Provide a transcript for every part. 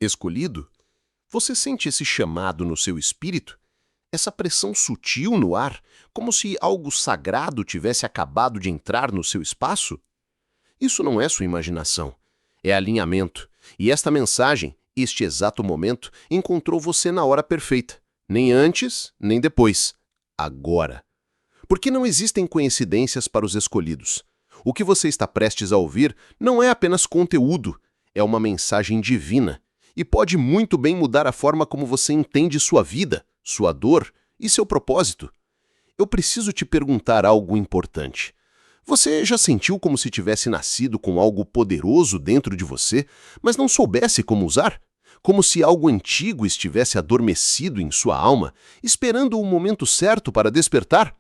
Escolhido? Você sente esse chamado no seu espírito? Essa pressão sutil no ar, como se algo sagrado tivesse acabado de entrar no seu espaço? Isso não é sua imaginação, é alinhamento. E esta mensagem, este exato momento, encontrou você na hora perfeita. Nem antes, nem depois. Agora. Porque não existem coincidências para os escolhidos. O que você está prestes a ouvir não é apenas conteúdo, é uma mensagem divina. E pode muito bem mudar a forma como você entende sua vida, sua dor e seu propósito. Eu preciso te perguntar algo importante. Você já sentiu como se tivesse nascido com algo poderoso dentro de você, mas não soubesse como usar? Como se algo antigo estivesse adormecido em sua alma, esperando o momento certo para despertar?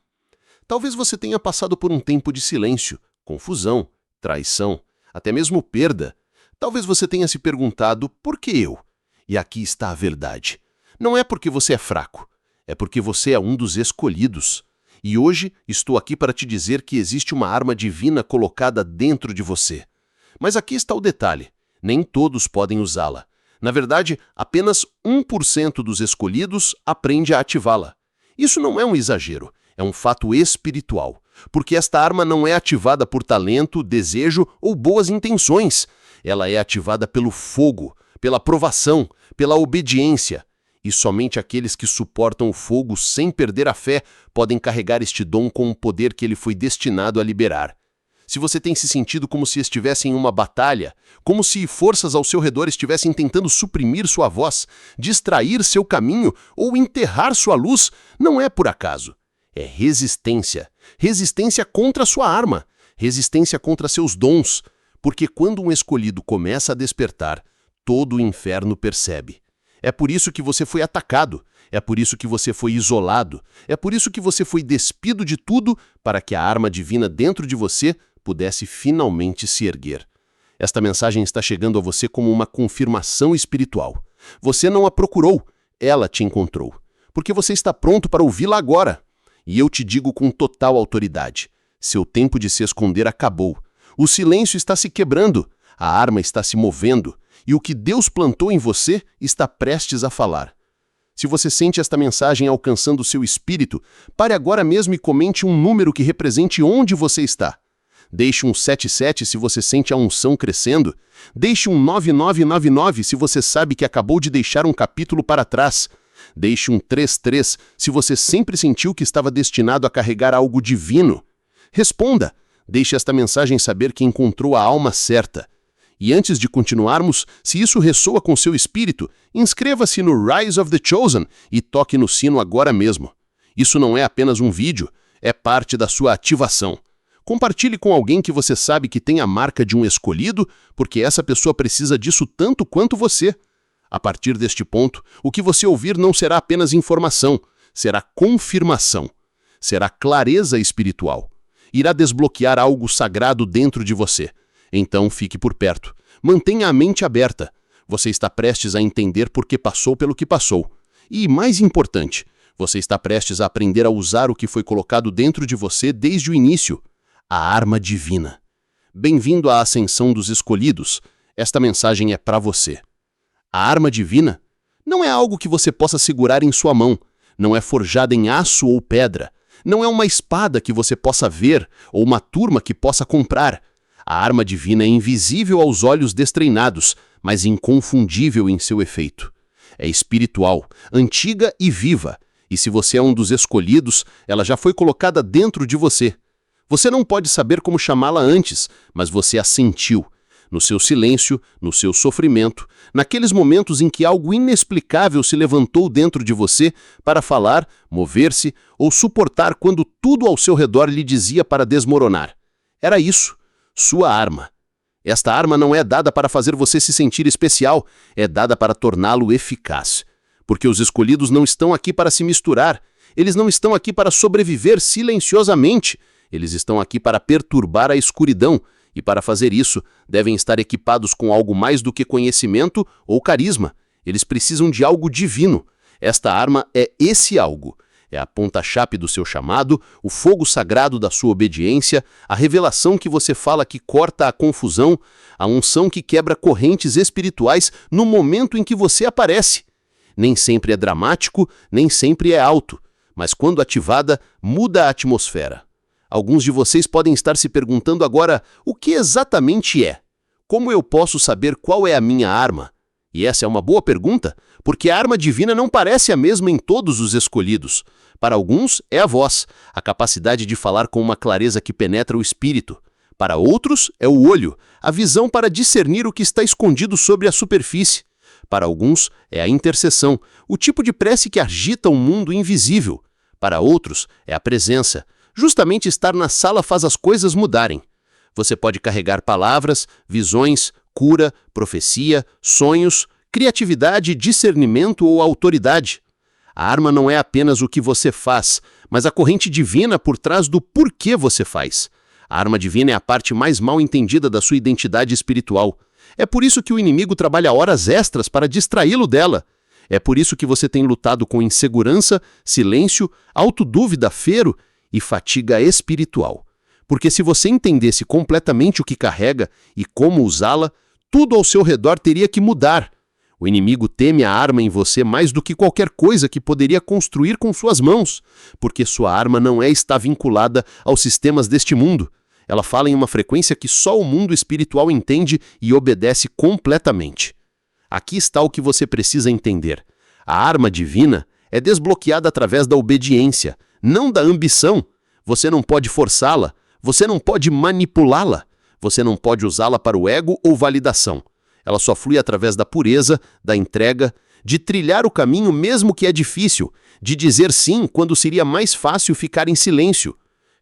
Talvez você tenha passado por um tempo de silêncio, confusão, traição, até mesmo perda. Talvez você tenha se perguntado, por que eu? E aqui está a verdade. Não é porque você é fraco, é porque você é um dos escolhidos. E hoje estou aqui para te dizer que existe uma arma divina colocada dentro de você. Mas aqui está o detalhe, nem todos podem usá-la. Na verdade, apenas 1% dos escolhidos aprende a ativá-la. Isso não é um exagero, é um fato espiritual, porque esta arma não é ativada por talento, desejo ou boas intenções. Ela é ativada pelo fogo, pela provação, pela obediência. E somente aqueles que suportam o fogo sem perder a fé podem carregar este dom com o poder que ele foi destinado a liberar. Se você tem se sentido como se estivesse em uma batalha, como se forças ao seu redor estivessem tentando suprimir sua voz, distrair seu caminho ou enterrar sua luz, não é por acaso. É resistência. Resistência contra sua arma. Resistência contra seus dons. Porque quando um escolhido começa a despertar, todo o inferno percebe. É por isso que você foi atacado, é por isso que você foi isolado, é por isso que você foi despido de tudo para que a arma divina dentro de você pudesse finalmente se erguer. Esta mensagem está chegando a você como uma confirmação espiritual. Você não a procurou, ela te encontrou. Porque você está pronto para ouvi-la agora. E eu te digo com total autoridade, seu tempo de se esconder acabou. O silêncio está se quebrando, a arma está se movendo, e o que Deus plantou em você está prestes a falar. Se você sente esta mensagem alcançando o seu espírito, pare agora mesmo e comente um número que represente onde você está. Deixe um 77 se você sente a unção crescendo. Deixe um 9999 se você sabe que acabou de deixar um capítulo para trás. Deixe um 33 se você sempre sentiu que estava destinado a carregar algo divino. Responda. Deixe esta mensagem saber que encontrou a alma certa. E antes de continuarmos, se isso ressoa com seu espírito, inscreva-se no Rise of the Chosen e toque no sino agora mesmo. Isso não é apenas um vídeo, é parte da sua ativação. Compartilhe com alguém que você sabe que tem a marca de um escolhido, porque essa pessoa precisa disso tanto quanto você. A partir deste ponto, o que você ouvir não será apenas informação, será confirmação, será clareza espiritual. Irá desbloquear algo sagrado dentro de você. Então fique por perto. Mantenha a mente aberta. Você está prestes a entender por que passou pelo que passou. E, mais importante, você está prestes a aprender a usar o que foi colocado dentro de você desde o início. A arma divina. Bem-vindo à ascensão dos escolhidos. Esta mensagem é para você. A arma divina não é algo que você possa segurar em sua mão. Não é forjada em aço ou pedra. Não é uma espada que você possa ver ou uma turma que possa comprar. A arma divina é invisível aos olhos destreinados, mas inconfundível em seu efeito. É espiritual, antiga e viva, e se você é um dos escolhidos, ela já foi colocada dentro de você. Você não pode saber como chamá-la antes, mas você a sentiu. No seu silêncio, no seu sofrimento, naqueles momentos em que algo inexplicável se levantou dentro de você para falar, mover-se ou suportar quando tudo ao seu redor lhe dizia para desmoronar. Era isso. Sua arma. Esta arma não é dada para fazer você se sentir especial, é dada para torná-lo eficaz. Porque os escolhidos não estão aqui para se misturar, eles não estão aqui para sobreviver silenciosamente, eles estão aqui para perturbar a escuridão, e para fazer isso, devem estar equipados com algo mais do que conhecimento ou carisma. Eles precisam de algo divino. Esta arma é esse algo. É a ponta-chave do seu chamado, o fogo sagrado da sua obediência, a revelação que você fala que corta a confusão, a unção que quebra correntes espirituais no momento em que você aparece. Nem sempre é dramático, nem sempre é alto, mas quando ativada, muda a atmosfera. Alguns de vocês podem estar se perguntando agora o que exatamente é. Como eu posso saber qual é a minha arma? E essa é uma boa pergunta, porque a arma divina não parece a mesma em todos os escolhidos. Para alguns, é a voz, a capacidade de falar com uma clareza que penetra o espírito. Para outros, é o olho, a visão para discernir o que está escondido sobre a superfície. Para alguns, é a intercessão, o tipo de prece que agita um mundo invisível. Para outros, é a presença. Justamente estar na sala faz as coisas mudarem. Você pode carregar palavras, visões, cura, profecia, sonhos, criatividade, discernimento ou autoridade. A arma não é apenas o que você faz, mas a corrente divina por trás do porquê você faz. A arma divina é a parte mais mal entendida da sua identidade espiritual. É por isso que o inimigo trabalha horas extras para distraí-lo dela. É por isso que você tem lutado com insegurança, silêncio, autodúvida, fero e fatiga espiritual. Porque se você entendesse completamente o que carrega e como usá-la, tudo ao seu redor teria que mudar. O inimigo teme a arma em você mais do que qualquer coisa que poderia construir com suas mãos, porque sua arma não está vinculada aos sistemas deste mundo. Ela fala em uma frequência que só o mundo espiritual entende e obedece completamente. Aqui está o que você precisa entender. A arma divina é desbloqueada através da obediência, não da ambição. Você não pode forçá-la, você não pode manipulá-la, você não pode usá-la para o ego ou validação. Ela só flui através da pureza, da entrega, de trilhar o caminho mesmo que é difícil, de dizer sim quando seria mais fácil ficar em silêncio.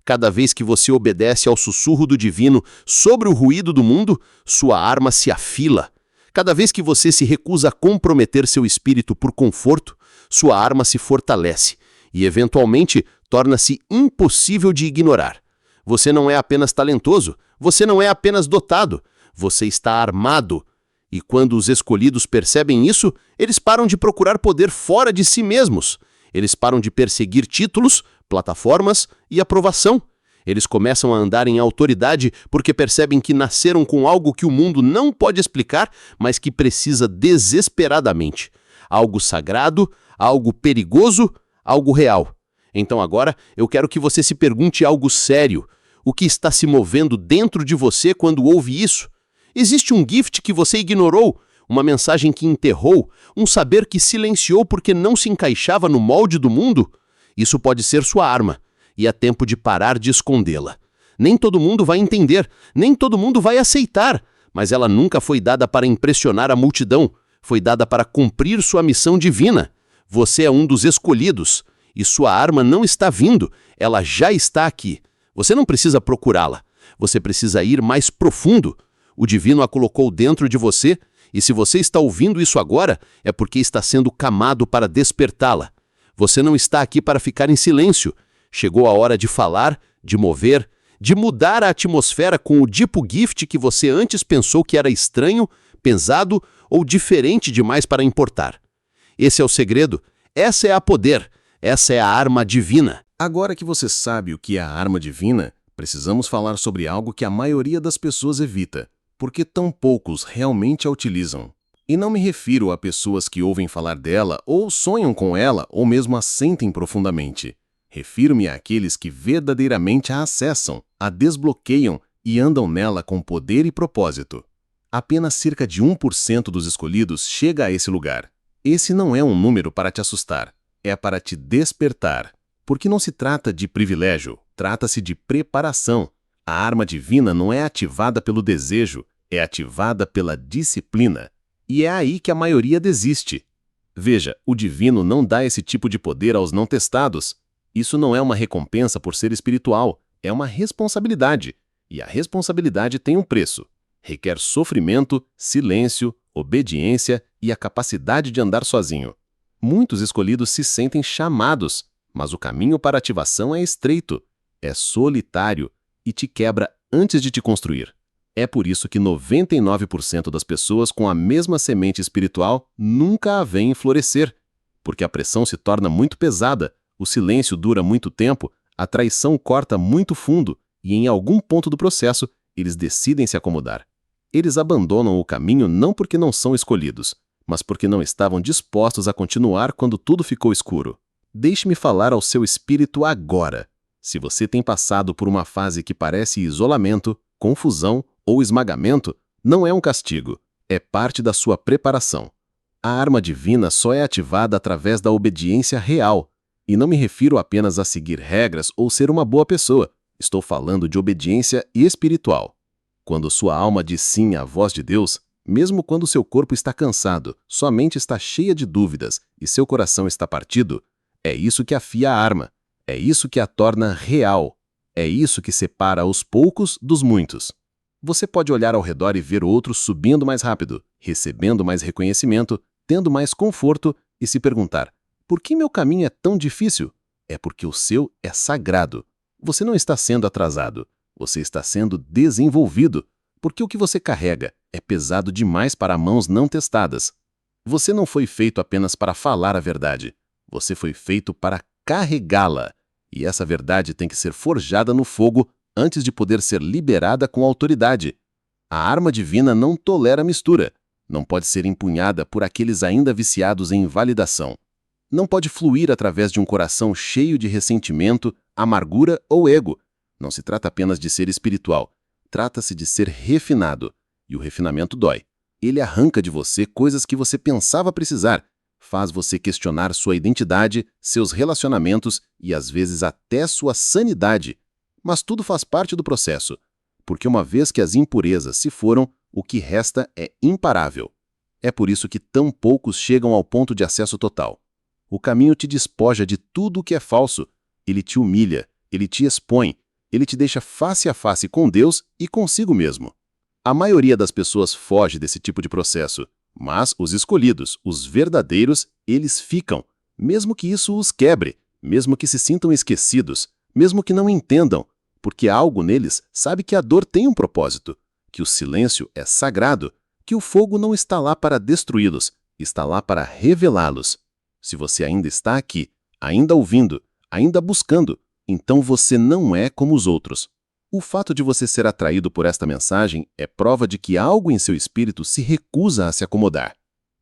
Cada vez que você obedece ao sussurro do divino sobre o ruído do mundo, sua arma se afila. Cada vez que você se recusa a comprometer seu espírito por conforto, sua arma se fortalece e, eventualmente, torna-se impossível de ignorar. Você não é apenas talentoso, você não é apenas dotado, você está armado. E quando os escolhidos percebem isso, eles param de procurar poder fora de si mesmos. Eles param de perseguir títulos, plataformas e aprovação. Eles começam a andar em autoridade porque percebem que nasceram com algo que o mundo não pode explicar, mas que precisa desesperadamente. Algo sagrado, algo perigoso, algo real. Então agora eu quero que você se pergunte algo sério. O que está se movendo dentro de você quando ouve isso? Existe um gift que você ignorou, uma mensagem que enterrou, um saber que silenciou porque não se encaixava no molde do mundo? Isso pode ser sua arma, e é tempo de parar de escondê-la. Nem todo mundo vai entender, nem todo mundo vai aceitar, mas ela nunca foi dada para impressionar a multidão, foi dada para cumprir sua missão divina. Você é um dos escolhidos, e sua arma não está vindo, ela já está aqui. Você não precisa procurá-la, você precisa ir mais profundo. O divino a colocou dentro de você, e se você está ouvindo isso agora, é porque está sendo camado para despertá-la. Você não está aqui para ficar em silêncio. Chegou a hora de falar, de mover, de mudar a atmosfera com o tipo gift que você antes pensou que era estranho, pesado ou diferente demais para importar. Esse é o segredo, essa é a poder, essa é a arma divina. Agora que você sabe o que é a arma divina, precisamos falar sobre algo que a maioria das pessoas evita, porque tão poucos realmente a utilizam. E não me refiro a pessoas que ouvem falar dela ou sonham com ela ou mesmo a sentem profundamente. Refiro-me àqueles que verdadeiramente a acessam, a desbloqueiam e andam nela com poder e propósito. Apenas cerca de 1% dos escolhidos chega a esse lugar. Esse não é um número para te assustar, é para te despertar. Porque não se trata de privilégio, trata-se de preparação. A arma divina não é ativada pelo desejo, é ativada pela disciplina. E é aí que a maioria desiste. Veja, o divino não dá esse tipo de poder aos não testados. Isso não é uma recompensa por ser espiritual, é uma responsabilidade. E a responsabilidade tem um preço. Requer sofrimento, silêncio, obediência e a capacidade de andar sozinho. Muitos escolhidos se sentem chamados, mas o caminho para a ativação é estreito, é solitário e te quebra antes de te construir. É por isso que 99% das pessoas com a mesma semente espiritual nunca a veem florescer, porque a pressão se torna muito pesada, o silêncio dura muito tempo, a traição corta muito fundo e, em algum ponto do processo, eles decidem se acomodar. Eles abandonam o caminho não porque não são escolhidos, mas porque não estavam dispostos a continuar quando tudo ficou escuro. Deixe-me falar ao seu espírito agora. Se você tem passado por uma fase que parece isolamento, confusão ou esmagamento, não é um castigo, é parte da sua preparação. A arma divina só é ativada através da obediência real, e não me refiro apenas a seguir regras ou ser uma boa pessoa, estou falando de obediência espiritual. Quando sua alma diz sim à voz de Deus, mesmo quando seu corpo está cansado, sua mente está cheia de dúvidas e seu coração está partido, é isso que afia a arma, é isso que a torna real, é isso que separa os poucos dos muitos. Você pode olhar ao redor e ver outros subindo mais rápido, recebendo mais reconhecimento, tendo mais conforto e se perguntar: por que meu caminho é tão difícil? É porque o seu é sagrado. Você não está sendo atrasado, você está sendo desenvolvido, porque o que você carrega é pesado demais para mãos não testadas. Você não foi feito apenas para falar a verdade, você foi feito para carregá-la. E essa verdade tem que ser forjada no fogo antes de poder ser liberada com autoridade. A arma divina não tolera mistura, não pode ser empunhada por aqueles ainda viciados em validação. Não pode fluir através de um coração cheio de ressentimento, amargura ou ego. Não se trata apenas de ser espiritual, trata-se de ser refinado. E o refinamento dói. Ele arranca de você coisas que você pensava precisar, faz você questionar sua identidade, seus relacionamentos e às vezes até sua sanidade. Mas tudo faz parte do processo, porque uma vez que as impurezas se foram, o que resta é imparável. É por isso que tão poucos chegam ao ponto de acesso total. O caminho te despoja de tudo o que é falso, ele te humilha, ele te expõe, ele te deixa face a face com Deus e consigo mesmo. A maioria das pessoas foge desse tipo de processo, mas os escolhidos, os verdadeiros, eles ficam, mesmo que isso os quebre, mesmo que se sintam esquecidos, mesmo que não entendam, porque algo neles sabe que a dor tem um propósito, que o silêncio é sagrado, que o fogo não está lá para destruí-los, está lá para revelá-los. Se você ainda está aqui, ainda ouvindo, ainda buscando, então você não é como os outros. O fato de você ser atraído por esta mensagem é prova de que algo em seu espírito se recusa a se acomodar.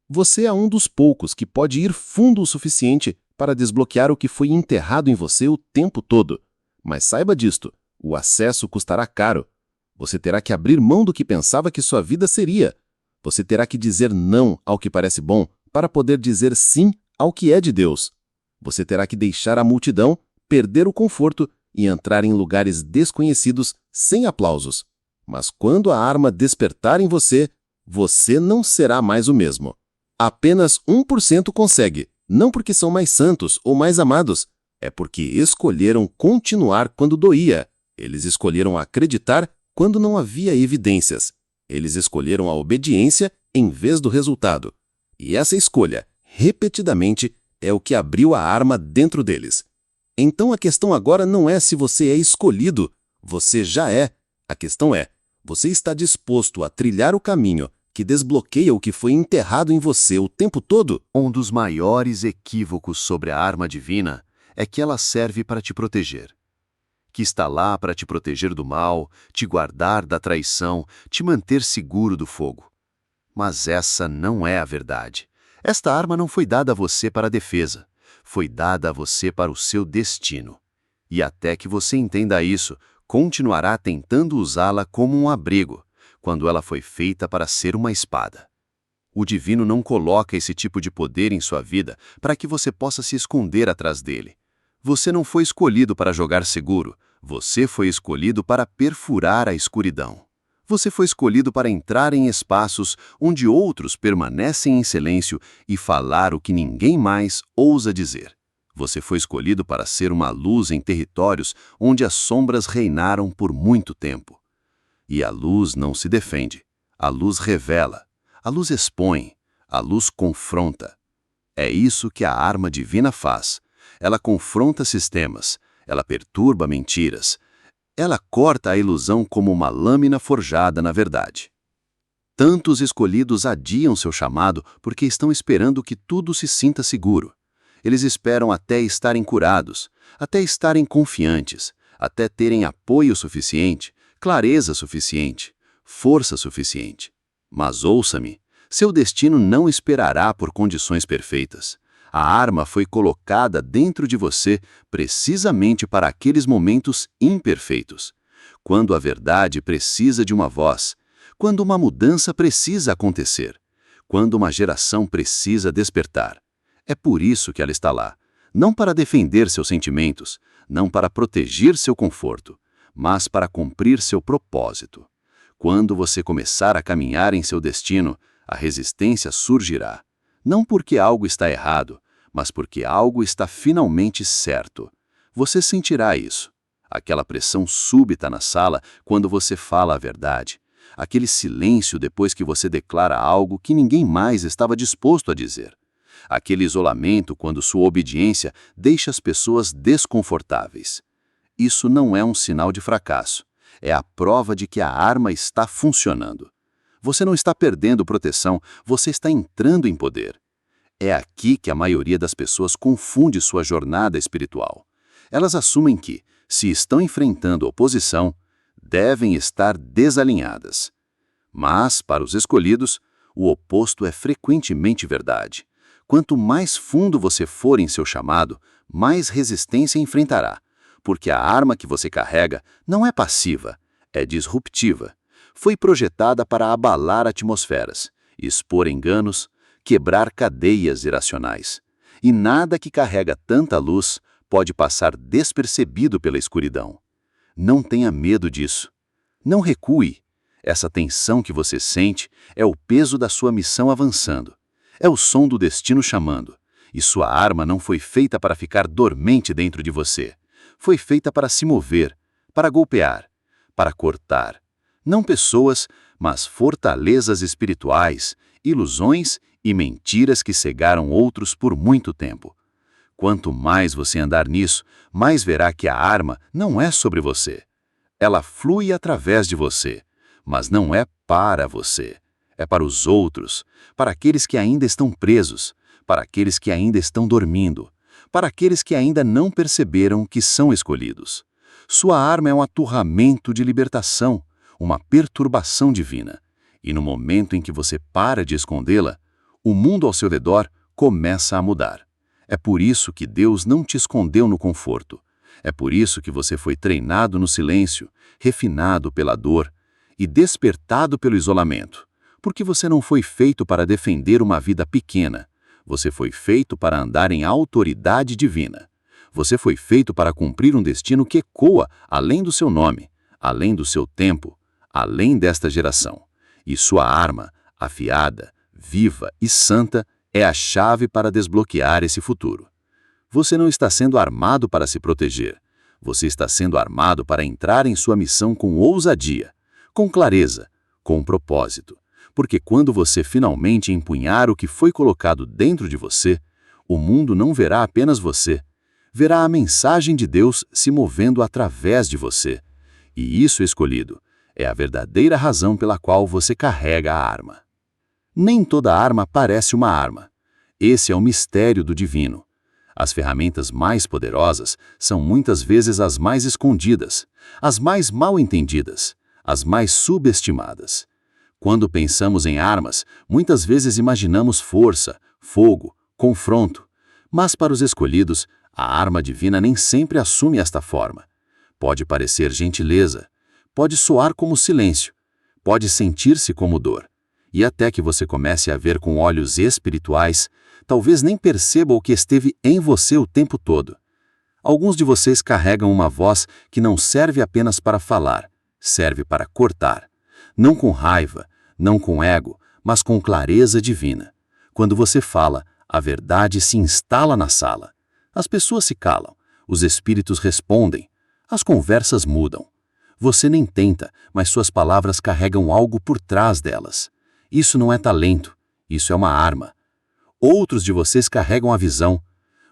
Você é um dos poucos que pode ir fundo o suficiente para desbloquear o que foi enterrado em você o tempo todo. Mas saiba disto, o acesso custará caro. Você terá que abrir mão do que pensava que sua vida seria. Você terá que dizer não ao que parece bom para poder dizer sim ao que é de Deus. Você terá que deixar a multidão, perder o conforto e entrar em lugares desconhecidos sem aplausos. Mas quando a arma despertar em você, você não será mais o mesmo. Apenas 1% consegue, não porque são mais santos ou mais amados, é porque escolheram continuar quando doía. Eles escolheram acreditar quando não havia evidências. Eles escolheram a obediência em vez do resultado. E essa escolha, repetidamente, é o que abriu a arma dentro deles. Então a questão agora não é se você é escolhido, você já é. A questão é, você está disposto a trilhar o caminho que desbloqueia o que foi enterrado em você o tempo todo? Um dos maiores equívocos sobre a arma divina é que ela serve para te proteger. Que está lá para te proteger do mal, te guardar da traição, te manter seguro do fogo. Mas essa não é a verdade. Esta arma não foi dada a você para a defesa. Foi dada a você para o seu destino. E até que você entenda isso, continuará tentando usá-la como um abrigo, quando ela foi feita para ser uma espada. O divino não coloca esse tipo de poder em sua vida para que você possa se esconder atrás dele. Você não foi escolhido para jogar seguro, você foi escolhido para perfurar a escuridão. Você foi escolhido para entrar em espaços onde outros permanecem em silêncio e falar o que ninguém mais ousa dizer. Você foi escolhido para ser uma luz em territórios onde as sombras reinaram por muito tempo. E a luz não se defende, a luz revela, a luz expõe, a luz confronta. É isso que a arma divina faz. Ela confronta sistemas, ela perturba mentiras, ela corta a ilusão como uma lâmina forjada na verdade. Tantos escolhidos adiam seu chamado porque estão esperando que tudo se sinta seguro. Eles esperam até estarem curados, até estarem confiantes, até terem apoio suficiente, clareza suficiente, força suficiente. Mas ouça-me, seu destino não esperará por condições perfeitas. A arma foi colocada dentro de você precisamente para aqueles momentos imperfeitos. Quando a verdade precisa de uma voz, quando uma mudança precisa acontecer, quando uma geração precisa despertar. É por isso que ela está lá, não para defender seus sentimentos, não para proteger seu conforto, mas para cumprir seu propósito. Quando você começar a caminhar em seu destino, a resistência surgirá. Não porque algo está errado, mas porque algo está finalmente certo. Você sentirá isso. Aquela pressão súbita na sala quando você fala a verdade. Aquele silêncio depois que você declara algo que ninguém mais estava disposto a dizer. Aquele isolamento quando sua obediência deixa as pessoas desconfortáveis. Isso não é um sinal de fracasso. É a prova de que a arma está funcionando. Você não está perdendo proteção, você está entrando em poder. É aqui que a maioria das pessoas confunde sua jornada espiritual. Elas assumem que, se estão enfrentando oposição, devem estar desalinhadas. Mas, para os escolhidos, o oposto é frequentemente verdade. Quanto mais fundo você for em seu chamado, mais resistência enfrentará, porque a arma que você carrega não é passiva, é disruptiva. Foi projetada para abalar atmosferas, expor enganos, quebrar cadeias iracionais. E nada que carrega tanta luz pode passar despercebido pela escuridão. Não tenha medo disso. Não recue. Essa tensão que você sente é o peso da sua missão avançando. É o som do destino chamando. E sua arma não foi feita para ficar dormente dentro de você. Foi feita para se mover, para golpear, para cortar. Não pessoas, mas fortalezas espirituais, ilusões e mentiras que cegaram outros por muito tempo. Quanto mais você andar nisso, mais verá que a arma não é sobre você. Ela flui através de você, mas não é para você. É para os outros, para aqueles que ainda estão presos, para aqueles que ainda estão dormindo, para aqueles que ainda não perceberam que são escolhidos. Sua arma é um aturramento de libertação, uma perturbação divina. E no momento em que você para de escondê-la, o mundo ao seu redor começa a mudar. É por isso que Deus não te escondeu no conforto. É por isso que você foi treinado no silêncio, refinado pela dor e despertado pelo isolamento. Porque você não foi feito para defender uma vida pequena. Você foi feito para andar em autoridade divina. Você foi feito para cumprir um destino que ecoa além do seu nome, além do seu tempo, além desta geração. E sua arma, afiada, viva e santa, é a chave para desbloquear esse futuro. Você não está sendo armado para se proteger. Você está sendo armado para entrar em sua missão com ousadia, com clareza, com propósito. Porque quando você finalmente empunhar o que foi colocado dentro de você, o mundo não verá apenas você. Verá a mensagem de Deus se movendo através de você. E isso, escolhido, é a verdadeira razão pela qual você carrega a arma. Nem toda arma parece uma arma. Esse é o mistério do divino. As ferramentas mais poderosas são muitas vezes as mais escondidas, as mais mal entendidas, as mais subestimadas. Quando pensamos em armas, muitas vezes imaginamos força, fogo, confronto. Mas para os escolhidos, a arma divina nem sempre assume esta forma. Pode parecer gentileza, pode soar como silêncio, pode sentir-se como dor. E até que você comece a ver com olhos espirituais, talvez nem perceba o que esteve em você o tempo todo. Alguns de vocês carregam uma voz que não serve apenas para falar, serve para cortar. Não com raiva, não com ego, mas com clareza divina. Quando você fala, a verdade se instala na sala. As pessoas se calam, os espíritos respondem, as conversas mudam. Você nem tenta, mas suas palavras carregam algo por trás delas. Isso não é talento, isso é uma arma. Outros de vocês carregam a visão.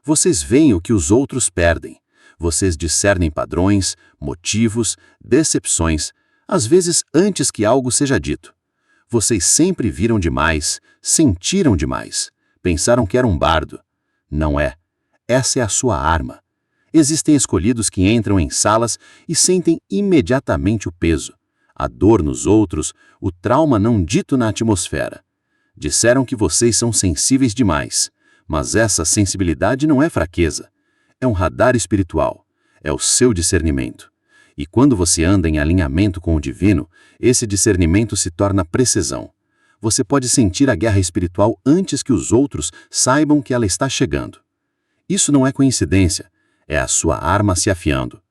Vocês veem o que os outros perdem. Vocês discernem padrões, motivos, decepções, às vezes antes que algo seja dito. Vocês sempre viram demais, sentiram demais, pensaram que era um bardo. Não é. Essa é a sua arma. Existem escolhidos que entram em salas e sentem imediatamente o peso, a dor nos outros, o trauma não dito na atmosfera. Disseram que vocês são sensíveis demais, mas essa sensibilidade não é fraqueza. É um radar espiritual, é o seu discernimento. E quando você anda em alinhamento com o divino, esse discernimento se torna precisão. Você pode sentir a guerra espiritual antes que os outros saibam que ela está chegando. Isso não é coincidência, é a sua arma se afiando.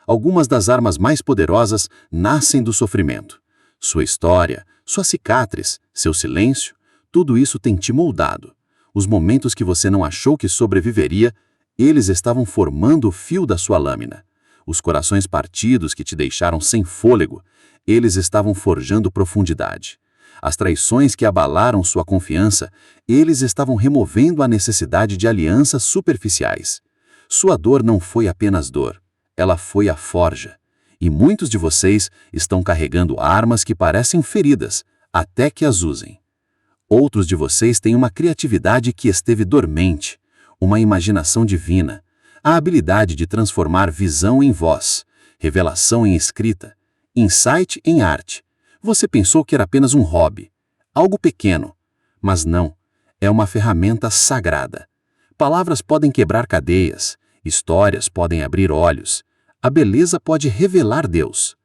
Algumas das armas mais poderosas nascem do sofrimento. Sua história, sua cicatriz, seu silêncio, tudo isso tem te moldado. Os momentos que você não achou que sobreviveria, eles estavam formando o fio da sua lâmina. Os corações partidos que te deixaram sem fôlego, eles estavam forjando profundidade. As traições que abalaram sua confiança, eles estavam removendo a necessidade de alianças superficiais. Sua dor não foi apenas dor, ela foi a forja. E muitos de vocês estão carregando armas que parecem feridas, até que as usem. Outros de vocês têm uma criatividade que esteve dormente, uma imaginação divina, a habilidade de transformar visão em voz, revelação em escrita, insight em arte. Você pensou que era apenas um hobby, algo pequeno, mas não, é uma ferramenta sagrada. Palavras podem quebrar cadeias, histórias podem abrir olhos, a beleza pode revelar Deus.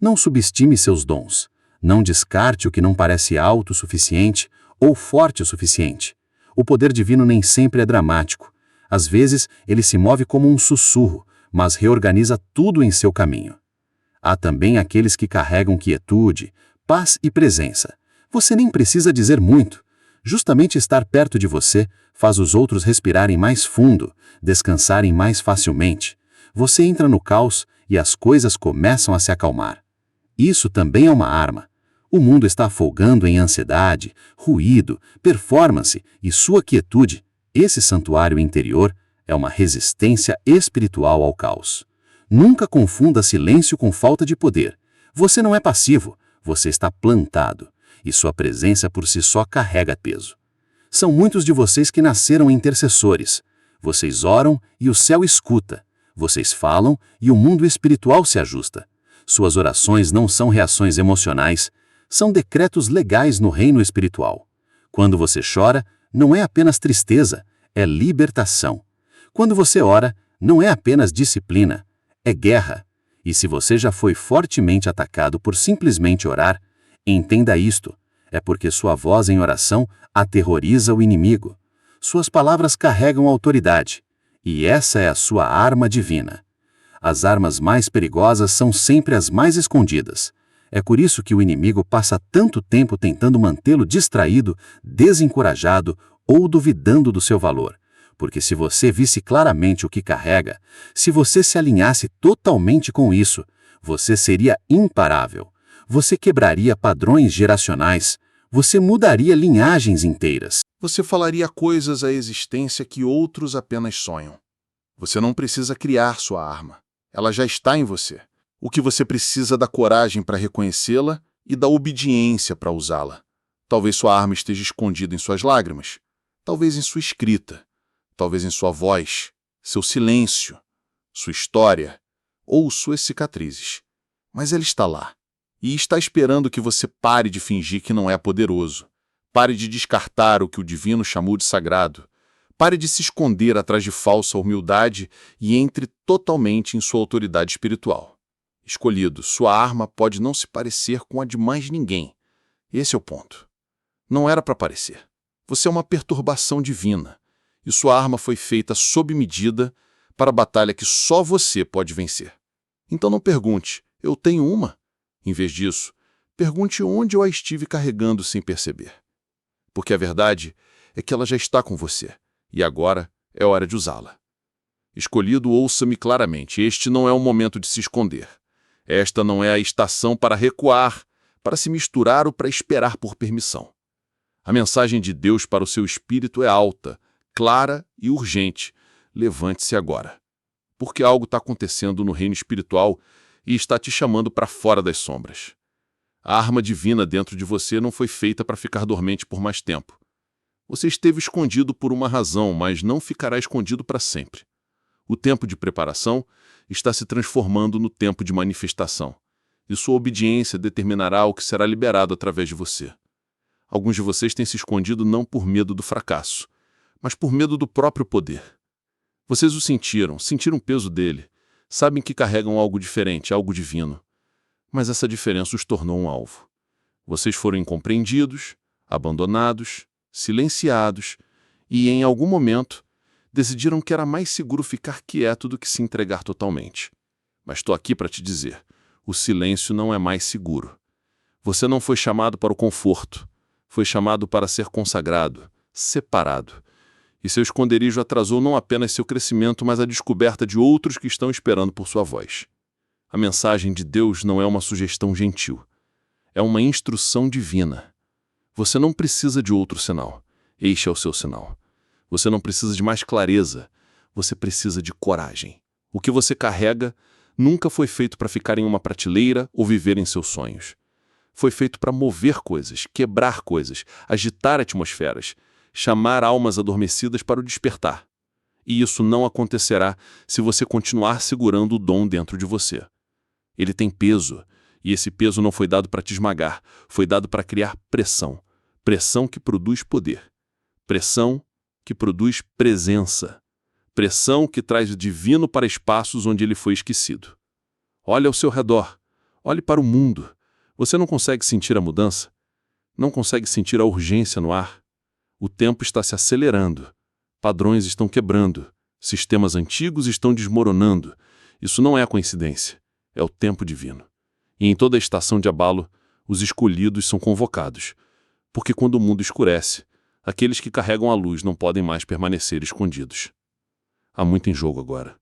Não subestime seus dons, não descarte o que não parece alto o suficiente ou forte o suficiente. O poder divino nem sempre é dramático. Às vezes, ele se move como um sussurro, mas reorganiza tudo em seu caminho. Há também aqueles que carregam quietude, paz e presença. Você nem precisa dizer muito. Justamente estar perto de você faz os outros respirarem mais fundo, descansarem mais facilmente. Você entra no caos e as coisas começam a se acalmar. Isso também é uma arma. O mundo está folgando em ansiedade, ruído, performance e sua quietude. Esse santuário interior é uma resistência espiritual ao caos. Nunca confunda silêncio com falta de poder. Você não é passivo, você está plantado, e sua presença por si só carrega peso. São muitos de vocês que nasceram intercessores. Vocês oram e o céu escuta. Vocês falam e o mundo espiritual se ajusta. Suas orações não são reações emocionais, são decretos legais no reino espiritual. Quando você chora, não é apenas tristeza, é libertação. Quando você ora, não é apenas disciplina, é guerra. E se você já foi fortemente atacado por simplesmente orar, entenda isto, é porque sua voz em oração aterroriza o inimigo. Suas palavras carregam autoridade, e essa é a sua arma divina. As armas mais perigosas são sempre as mais escondidas. É por isso que o inimigo passa tanto tempo tentando mantê-lo distraído, desencorajado ou duvidando do seu valor. Porque se você visse claramente o que carrega, se você se alinhasse totalmente com isso, você seria imparável. Você quebraria padrões geracionais, você mudaria linhagens inteiras. Você falaria coisas à existência que outros apenas sonham. Você não precisa criar sua arma. Ela já está em você. O que você precisa é da coragem para reconhecê-la e da obediência para usá-la. Talvez sua arma esteja escondida em suas lágrimas, talvez em sua escrita, talvez em sua voz, seu silêncio, sua história ou suas cicatrizes. Mas ela está lá e está esperando que você pare de fingir que não é poderoso. Pare de descartar o que o divino chamou de sagrado. Pare de se esconder atrás de falsa humildade e entre totalmente em sua autoridade espiritual. Escolhido, sua arma pode não se parecer com a de mais ninguém. Esse é o ponto. Não era para parecer. Você é uma perturbação divina, e sua arma foi feita sob medida para a batalha que só você pode vencer. Então não pergunte, eu tenho uma? Em vez disso, pergunte onde eu a estive carregando sem perceber. Porque a verdade é que ela já está com você, e agora é hora de usá-la. Escolhido, ouça-me claramente, este não é um momento de se esconder. Esta não é a estação para recuar, para se misturar ou para esperar por permissão. A mensagem de Deus para o seu espírito é alta, clara e urgente. Levante-se agora. Porque algo está acontecendo no reino espiritual e está te chamando para fora das sombras. A arma divina dentro de você não foi feita para ficar dormente por mais tempo. Você esteve escondido por uma razão, mas não ficará escondido para sempre. O tempo de preparação está se transformando no tempo de manifestação, e sua obediência determinará o que será liberado através de você. Alguns de vocês têm se escondido não por medo do fracasso, mas por medo do próprio poder. Vocês o sentiram o peso dele, sabem que carregam algo diferente, algo divino. Mas essa diferença os tornou um alvo. Vocês foram incompreendidos, abandonados, silenciados e, em algum momento, decidiram que era mais seguro ficar quieto do que se entregar totalmente. Mas estou aqui para te dizer, o silêncio não é mais seguro. Você não foi chamado para o conforto, foi chamado para ser consagrado, separado. E seu esconderijo atrasou não apenas seu crescimento, mas a descoberta de outros que estão esperando por sua voz. A mensagem de Deus não é uma sugestão gentil. É uma instrução divina. Você não precisa de outro sinal. Este é o seu sinal. Você não precisa de mais clareza. Você precisa de coragem. O que você carrega nunca foi feito para ficar em uma prateleira ou viver em seus sonhos. Foi feito para mover coisas, quebrar coisas, agitar atmosferas, chamar almas adormecidas para o despertar. E isso não acontecerá se você continuar segurando o dom dentro de você. Ele tem peso, e esse peso não foi dado para te esmagar, foi dado para criar pressão. Pressão que produz poder. Pressão que produz presença. Pressão que traz o divino para espaços onde ele foi esquecido. Olhe ao seu redor. Olhe para o mundo. Você não consegue sentir a mudança? Não consegue sentir a urgência no ar? O tempo está se acelerando. Padrões estão quebrando. Sistemas antigos estão desmoronando. Isso não é coincidência. É o tempo divino. E em toda a estação de abalo, os escolhidos são convocados. Porque quando o mundo escurece, aqueles que carregam a luz não podem mais permanecer escondidos. Há muito em jogo agora.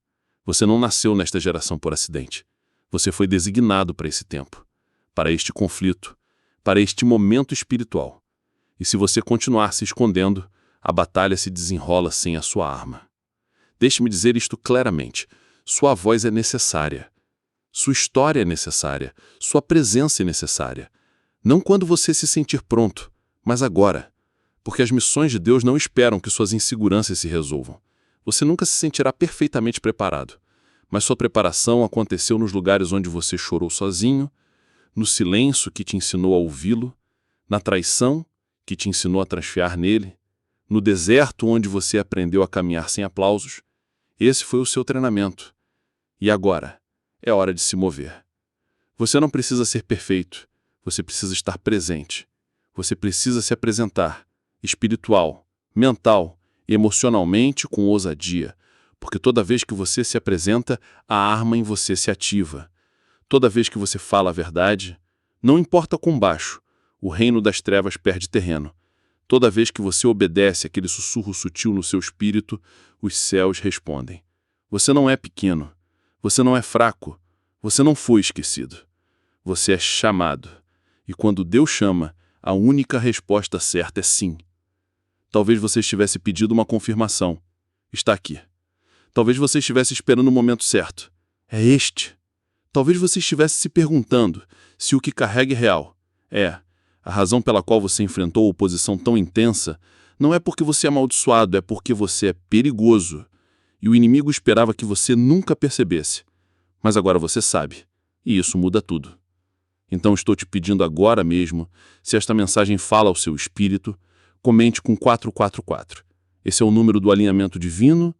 Você não nasceu nesta geração por acidente. Você foi designado para esse tempo, para este conflito, para este momento espiritual. E se você continuar se escondendo, a batalha se desenrola sem a sua arma. Deixe-me dizer isto claramente. Sua voz é necessária. Sua história é necessária. Sua presença é necessária. Não quando você se sentir pronto, mas agora. Porque as missões de Deus não esperam que suas inseguranças se resolvam. Você nunca se sentirá perfeitamente preparado. Mas sua preparação aconteceu nos lugares onde você chorou sozinho, no silêncio que te ensinou a ouvi-lo, na traição que te ensinou a transfiar nele, no deserto onde você aprendeu a caminhar sem aplausos. Esse foi o seu treinamento. E agora? É hora de se mover. Você não precisa ser perfeito. Você precisa estar presente. Você precisa se apresentar, espiritual, mental e emocionalmente com ousadia, porque toda vez que você se apresenta, a arma em você se ativa. Toda vez que você fala a verdade, não importa quão baixo, o reino das trevas perde terreno. Toda vez que você obedece aquele sussurro sutil no seu espírito, os céus respondem. Você não é pequeno. Você não é fraco. Você não foi esquecido. Você é chamado. E quando Deus chama, a única resposta certa é sim. Talvez você estivesse pedindo uma confirmação. Está aqui. Talvez você estivesse esperando o momento certo. É este. Talvez você estivesse se perguntando se o que carrega é real. A razão pela qual você enfrentou oposição tão intensa não é porque você é amaldiçoado, é porque você é perigoso. E o inimigo esperava que você nunca percebesse. Mas agora você sabe. E isso muda tudo. Então estou te pedindo agora mesmo, se esta mensagem fala ao seu espírito, comente com 444. Esse é o número do alinhamento divino,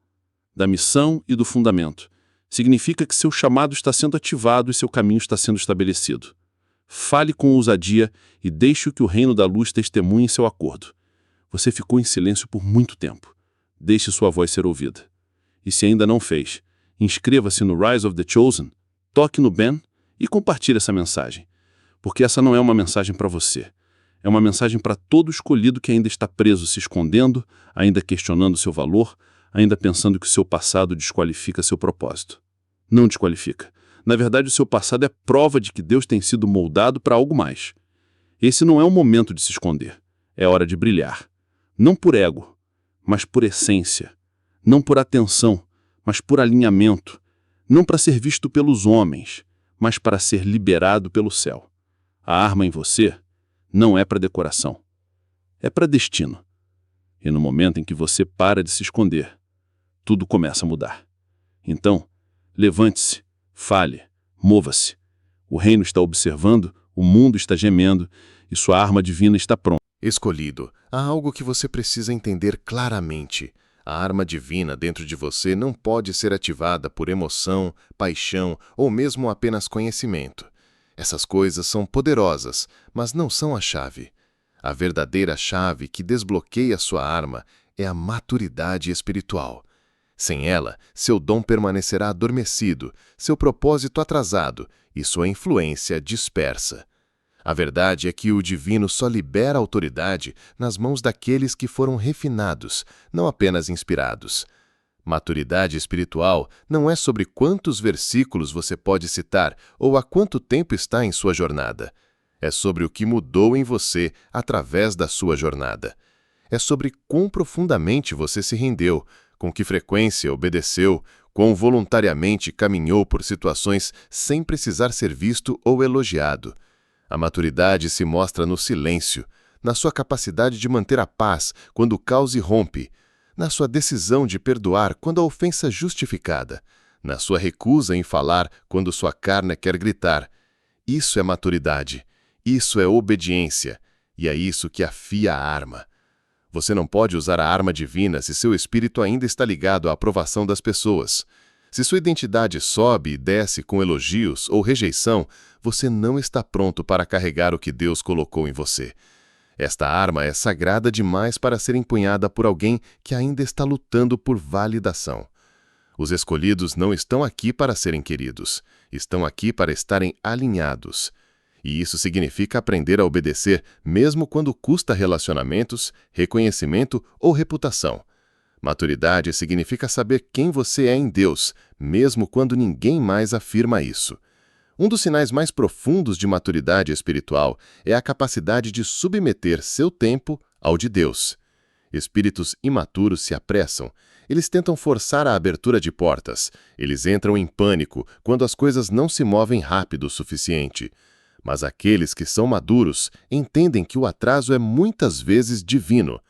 da missão e do fundamento. Significa que seu chamado está sendo ativado e seu caminho está sendo estabelecido. Fale com ousadia e deixe que o reino da luz testemunhe seu acordo. Você ficou em silêncio por muito tempo. Deixe sua voz ser ouvida. E se ainda não fez, inscreva-se no Rise of the Chosen, toque no Ben e compartilhe essa mensagem. Porque essa não é uma mensagem para você. É uma mensagem para todo escolhido que ainda está preso, se escondendo, ainda questionando seu valor, ainda pensando que o seu passado desqualifica seu propósito. Não desqualifica. Na verdade, o seu passado é prova de que Deus tem sido moldado para algo mais. Esse não é o momento de se esconder. É hora de brilhar. Não por ego, mas por essência. Não por atenção, mas por alinhamento. Não para ser visto pelos homens, mas para ser liberado pelo céu. A arma em você não é para decoração. É para destino. E no momento em que você para de se esconder, tudo começa a mudar. Então, levante-se, fale, mova-se. O reino está observando, o mundo está gemendo e sua arma divina está pronta. Escolhido, há algo que você precisa entender claramente. A arma divina dentro de você não pode ser ativada por emoção, paixão ou mesmo apenas conhecimento. Essas coisas são poderosas, mas não são a chave. A verdadeira chave que desbloqueia sua arma é a maturidade espiritual. Sem ela, seu dom permanecerá adormecido, seu propósito atrasado e sua influência dispersa. A verdade é que o divino só libera autoridade nas mãos daqueles que foram refinados, não apenas inspirados. Maturidade espiritual não é sobre quantos versículos você pode citar ou há quanto tempo está em sua jornada. É sobre o que mudou em você através da sua jornada. É sobre quão profundamente você se rendeu, com que frequência obedeceu, quão voluntariamente caminhou por situações sem precisar ser visto ou elogiado. A maturidade se mostra no silêncio, na sua capacidade de manter a paz quando o caos irrompe, na sua decisão de perdoar quando a ofensa é justificada, na sua recusa em falar quando sua carne quer gritar. Isso é maturidade, isso é obediência, e é isso que afia a arma. Você não pode usar a arma divina se seu espírito ainda está ligado à aprovação das pessoas. Se sua identidade sobe e desce com elogios ou rejeição, você não está pronto para carregar o que Deus colocou em você. Esta arma é sagrada demais para ser empunhada por alguém que ainda está lutando por validação. Os escolhidos não estão aqui para serem queridos, estão aqui para estarem alinhados. E isso significa aprender a obedecer mesmo quando custa relacionamentos, reconhecimento ou reputação. Maturidade significa saber quem você é em Deus, mesmo quando ninguém mais afirma isso. Um dos sinais mais profundos de maturidade espiritual é a capacidade de submeter seu tempo ao de Deus. Espíritos imaturos se apressam. Eles tentam forçar a abertura de portas. Eles entram em pânico quando as coisas não se movem rápido o suficiente. Mas aqueles que são maduros entendem que o atraso é muitas vezes divino.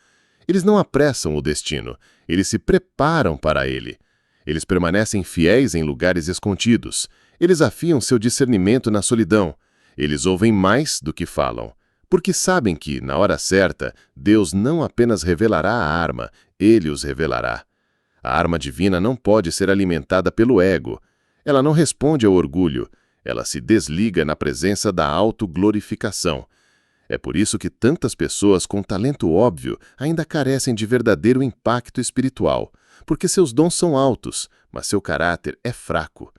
Eles não apressam o destino, eles se preparam para ele. Eles permanecem fiéis em lugares escondidos. Eles afiam seu discernimento na solidão. Eles ouvem mais do que falam, porque sabem que, na hora certa, Deus não apenas revelará a arma, Ele os revelará. A arma divina não pode ser alimentada pelo ego. Ela não responde ao orgulho. Ela se desliga na presença da autoglorificação. É por isso que tantas pessoas com talento óbvio ainda carecem de verdadeiro impacto espiritual, porque seus dons são altos, mas seu caráter é fraco.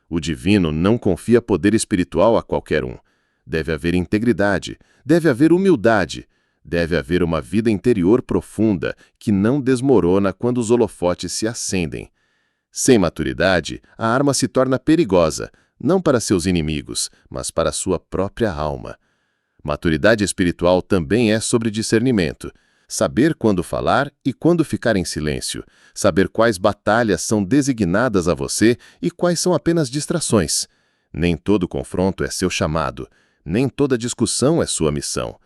O divino não confia poder espiritual a qualquer um. Deve haver integridade, deve haver humildade, deve haver uma vida interior profunda que não desmorona quando os holofotes se acendem. Sem maturidade, a arma se torna perigosa, não para seus inimigos, mas para sua própria alma. Maturidade espiritual também é sobre discernimento. Saber quando falar e quando ficar em silêncio. Saber quais batalhas são designadas a você e quais são apenas distrações. Nem todo confronto é seu chamado. Nem toda discussão é sua missão.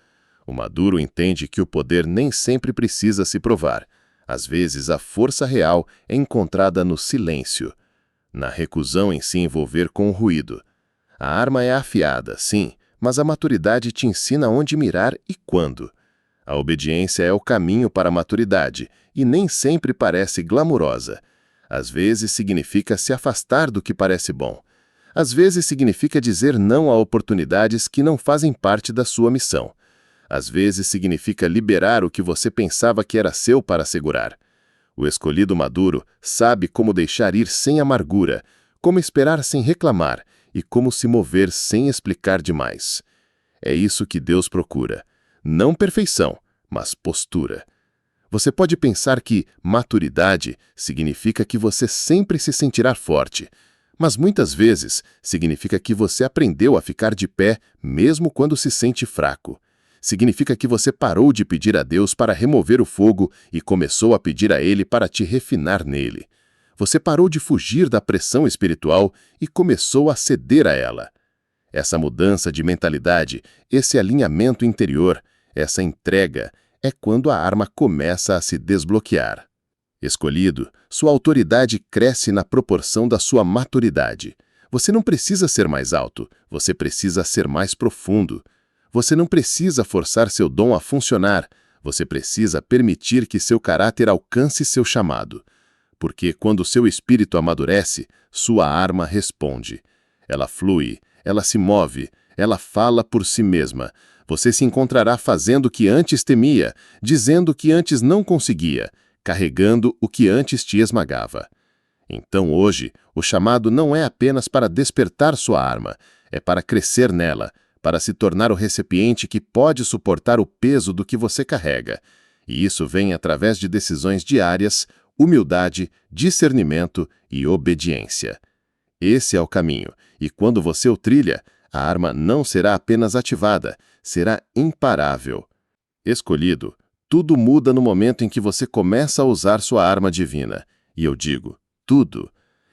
O maduro entende que o poder nem sempre precisa se provar. Às vezes, a força real é encontrada no silêncio, na recusão em se envolver com o ruído. A arma é afiada, sim, mas a maturidade te ensina onde mirar e quando. A obediência é o caminho para a maturidade e nem sempre parece glamurosa. Às vezes significa se afastar do que parece bom. Às vezes significa dizer não a oportunidades que não fazem parte da sua missão. Às vezes significa liberar o que você pensava que era seu para segurar. O escolhido maduro sabe como deixar ir sem amargura, como esperar sem reclamar e como se mover sem explicar demais. É isso que Deus procura. Não perfeição, mas postura. Você pode pensar que maturidade significa que você sempre se sentirá forte, mas muitas vezes significa que você aprendeu a ficar de pé mesmo quando se sente fraco. Significa que você parou de pedir a Deus para remover o fogo e começou a pedir a Ele para te refinar nele. Você parou de fugir da pressão espiritual e começou a ceder a ela. Essa mudança de mentalidade, esse alinhamento interior, essa entrega, é quando a arma começa a se desbloquear. Escolhido, sua autoridade cresce na proporção da sua maturidade. Você não precisa ser mais alto, você precisa ser mais profundo. Você não precisa forçar seu dom a funcionar, você precisa permitir que seu caráter alcance seu chamado. Porque quando seu espírito amadurece, sua arma responde. Ela flui, ela se move, ela fala por si mesma. Você se encontrará fazendo o que antes temia, dizendo o que antes não conseguia, carregando o que antes te esmagava. Então hoje, o chamado não é apenas para despertar sua arma, é para crescer nela, para se tornar o recipiente que pode suportar o peso do que você carrega. E isso vem através de decisões diárias, humildade, discernimento e obediência. Esse é o caminho, e quando você o trilha, a arma não será apenas ativada, será imparável. Escolhido, tudo muda no momento em que você começa a usar sua arma divina. E eu digo, tudo.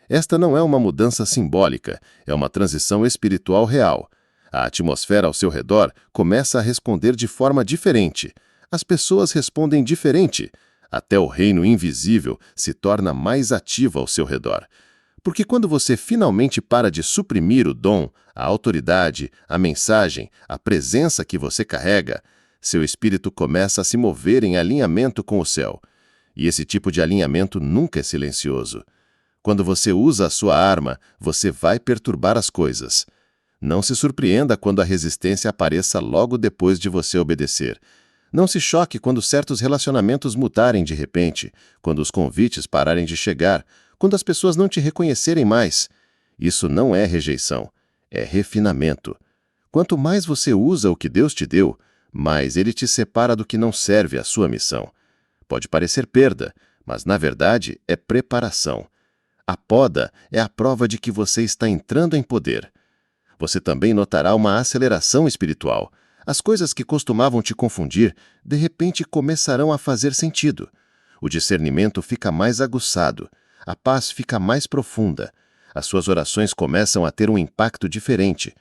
Esta não é uma mudança simbólica, é uma transição espiritual real. A atmosfera ao seu redor começa a responder de forma diferente. As pessoas respondem diferente. Até o reino invisível se torna mais ativo ao seu redor. Porque quando você finalmente para de suprimir o dom, a autoridade, a mensagem, a presença que você carrega, seu espírito começa a se mover em alinhamento com o céu. E esse tipo de alinhamento nunca é silencioso. Quando você usa a sua arma, você vai perturbar as coisas. Não se surpreenda quando a resistência apareça logo depois de você obedecer. Não se choque quando certos relacionamentos mudarem de repente, quando os convites pararem de chegar, quando as pessoas não te reconhecerem mais. Isso não é rejeição, é refinamento. Quanto mais você usa o que Deus te deu, mais Ele te separa do que não serve à sua missão. Pode parecer perda, mas na verdade é preparação. A poda é a prova de que você está entrando em poder. Você também notará uma aceleração espiritual. As coisas que costumavam te confundir, de repente começarão a fazer sentido. O discernimento fica mais aguçado. A paz fica mais profunda. As suas orações começam a ter um impacto diferente.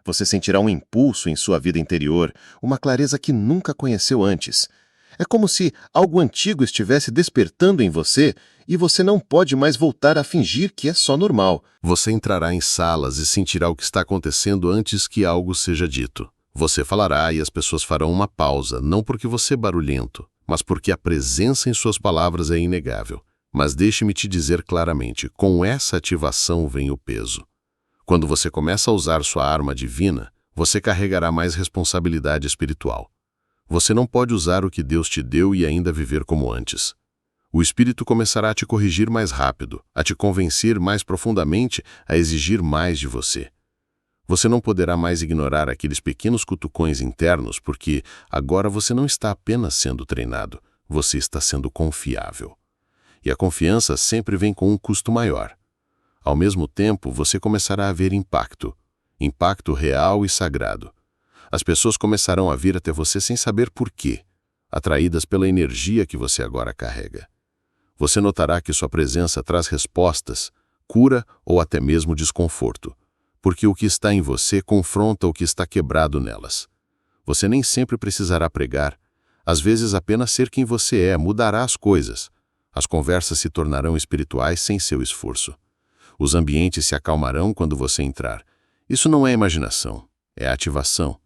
Você sentirá um impulso em sua vida interior, uma clareza que nunca conheceu antes. É como se algo antigo estivesse despertando em você e você não pode mais voltar a fingir que é só normal. Você entrará em salas e sentirá o que está acontecendo antes que algo seja dito. Você falará e as pessoas farão uma pausa, não porque você é barulhento, mas porque a presença em suas palavras é inegável. Mas deixe-me te dizer claramente, com essa ativação vem o peso. Quando você começa a usar sua arma divina, você carregará mais responsabilidade espiritual. Você não pode usar o que Deus te deu e ainda viver como antes. O Espírito começará a te corrigir mais rápido, a te convencer mais profundamente, a exigir mais de você. Você não poderá mais ignorar aqueles pequenos cutucões internos, porque agora você não está apenas sendo treinado, você está sendo confiável. E a confiança sempre vem com um custo maior. Ao mesmo tempo, você começará a ver impacto real e sagrado. As pessoas começarão a vir até você sem saber por quê, atraídas pela energia que você agora carrega. Você notará que sua presença traz respostas, cura ou até mesmo desconforto, porque o que está em você confronta o que está quebrado nelas. Você nem sempre precisará pregar, às vezes apenas ser quem você é mudará as coisas. As conversas se tornarão espirituais sem seu esforço. Os ambientes se acalmarão quando você entrar. Isso não é imaginação, é ativação.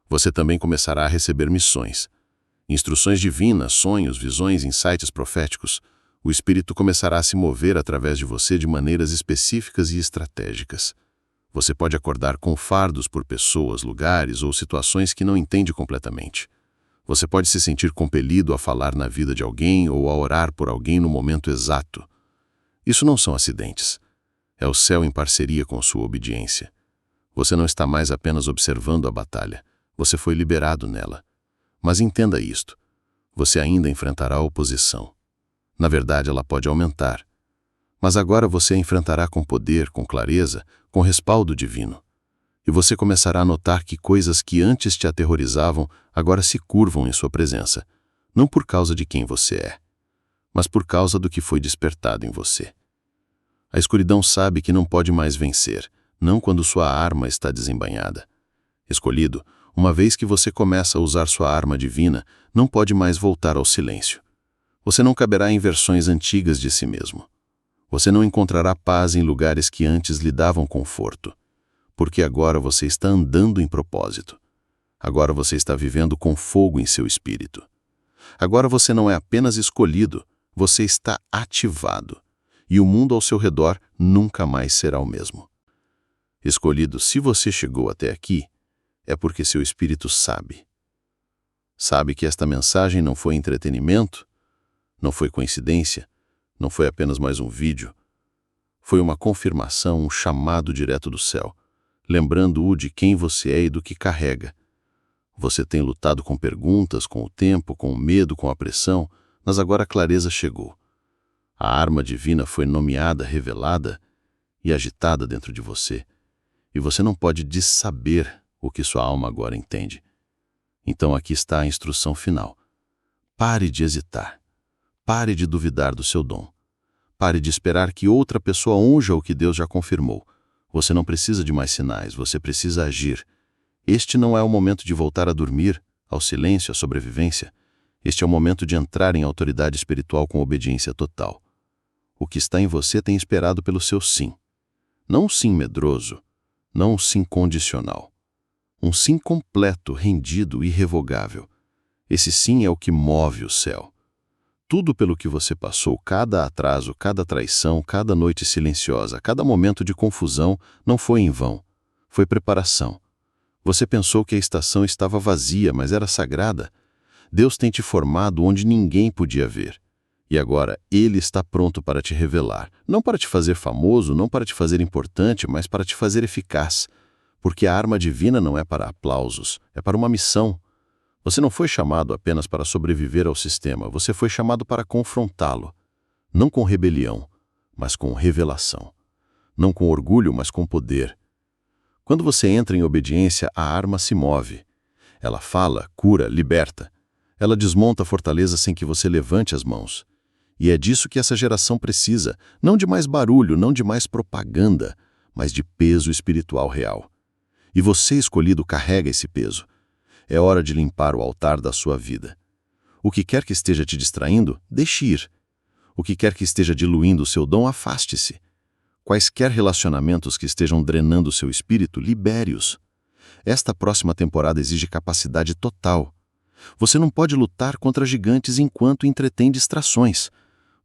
Você também começará a receber missões. Instruções divinas, sonhos, visões, insights proféticos. O Espírito começará a se mover através de você de maneiras específicas e estratégicas. Você pode acordar com fardos por pessoas, lugares ou situações que não entende completamente. Você pode se sentir compelido a falar na vida de alguém ou a orar por alguém no momento exato. Isso não são acidentes. É o céu em parceria com sua obediência. Você não está mais apenas observando a batalha. Você foi liberado nela. Mas entenda isto. Você ainda enfrentará oposição. Na verdade, ela pode aumentar. Mas agora você a enfrentará com poder, com clareza, com respaldo divino. E você começará a notar que coisas que antes te aterrorizavam agora se curvam em sua presença, não por causa de quem você é, mas por causa do que foi despertado em você. A escuridão sabe que não pode mais vencer, não quando sua arma está desembainhada. Escolhido, Uma vez que você começa a usar sua arma divina, não pode mais voltar ao silêncio. Você não caberá em versões antigas de si mesmo. Você não encontrará paz em lugares que antes lhe davam conforto, porque agora você está andando em propósito. Agora você está vivendo com fogo em seu espírito. Agora você não é apenas escolhido, você está ativado. E o mundo ao seu redor nunca mais será o mesmo. Escolhido, se você chegou até aqui, é porque seu espírito sabe. Sabe que esta mensagem não foi entretenimento, não foi coincidência, não foi apenas mais um vídeo. Foi uma confirmação, um chamado direto do céu, lembrando-o de quem você é e do que carrega. Você tem lutado com perguntas, com o tempo, com o medo, com a pressão, mas agora a clareza chegou. A arma divina foi nomeada, revelada e agitada dentro de você. E você não pode dissaber o que sua alma agora entende. Então aqui está a instrução final. Pare de hesitar. Pare de duvidar do seu dom. Pare de esperar que outra pessoa unja o que Deus já confirmou. Você não precisa de mais sinais, você precisa agir. Este não é o momento de voltar a dormir, ao silêncio, à sobrevivência. Este é o momento de entrar em autoridade espiritual com obediência total. O que está em você tem esperado pelo seu sim. Não um sim medroso, não um sim condicional. Um sim completo, rendido, irrevogável. Esse sim é o que move o céu. Tudo pelo que você passou, cada atraso, cada traição, cada noite silenciosa, cada momento de confusão, não foi em vão. Foi preparação. Você pensou que a estação estava vazia, mas era sagrada. Deus tem te formado onde ninguém podia ver. E agora Ele está pronto para te revelar. Não para te fazer famoso, não para te fazer importante, mas para te fazer eficaz. Porque a arma divina não é para aplausos, é para uma missão. Você não foi chamado apenas para sobreviver ao sistema, você foi chamado para confrontá-lo. Não com rebelião, mas com revelação. Não com orgulho, mas com poder. Quando você entra em obediência, a arma se move. Ela fala, cura, liberta. Ela desmonta a fortaleza sem que você levante as mãos. E é disso que essa geração precisa, não de mais barulho, não de mais propaganda, mas de peso espiritual real. E você, escolhido, carrega esse peso. É hora de limpar o altar da sua vida. O que quer que esteja te distraindo, deixe ir. O que quer que esteja diluindo o seu dom, afaste-se. Quaisquer relacionamentos que estejam drenando o seu espírito, libere-os. Esta próxima temporada exige capacidade total. Você não pode lutar contra gigantes enquanto entretém distrações.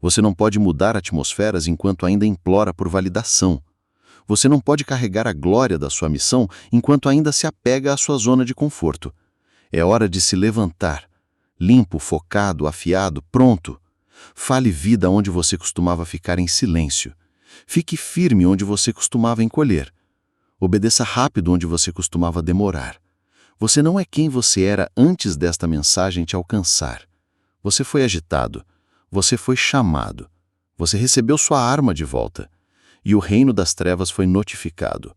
Você não pode mudar atmosferas enquanto ainda implora por validação. Você não pode carregar a glória da sua missão enquanto ainda se apega à sua zona de conforto. É hora de se levantar, limpo, focado, afiado, pronto. Fale vida onde você costumava ficar em silêncio. Fique firme onde você costumava encolher. Obedeça rápido onde você costumava demorar. Você não é quem você era antes desta mensagem te alcançar. Você foi agitado. Você foi chamado. Você recebeu sua arma de volta. E o reino das trevas foi notificado.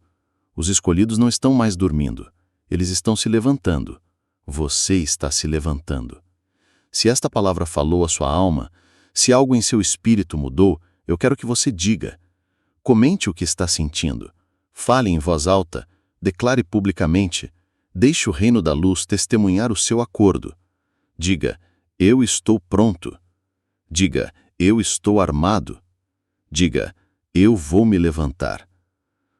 Os escolhidos não estão mais dormindo. Eles estão se levantando. Você está se levantando. Se esta palavra falou à sua alma, se algo em seu espírito mudou, eu quero que você diga. Comente o que está sentindo. Fale em voz alta. Declare publicamente. Deixe o reino da luz testemunhar o seu acordo. Diga, eu estou pronto. Diga, eu estou armado. Diga, eu vou me levantar.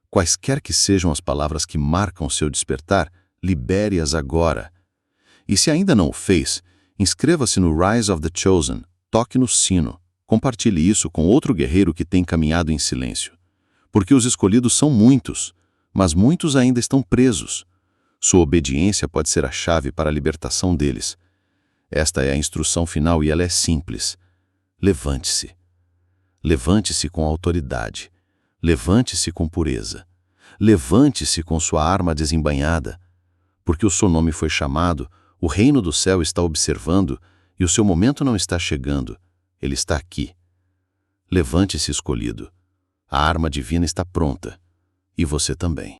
Quaisquer que sejam as palavras que marcam seu despertar, libere-as agora. E se ainda não o fez, inscreva-se no Rise of the Chosen, toque no sino, compartilhe isso com outro guerreiro que tem caminhado em silêncio. Porque os escolhidos são muitos, mas muitos ainda estão presos. Sua obediência pode ser a chave para a libertação deles. Esta é a instrução final e ela é simples. Levante-se. Levante-se com autoridade. Levante-se com pureza. Levante-se com sua arma desembainhada. Porque o seu nome foi chamado, o reino do céu está observando e o seu momento não está chegando. Ele está aqui. Levante-se, escolhido. A arma divina está pronta. E você também.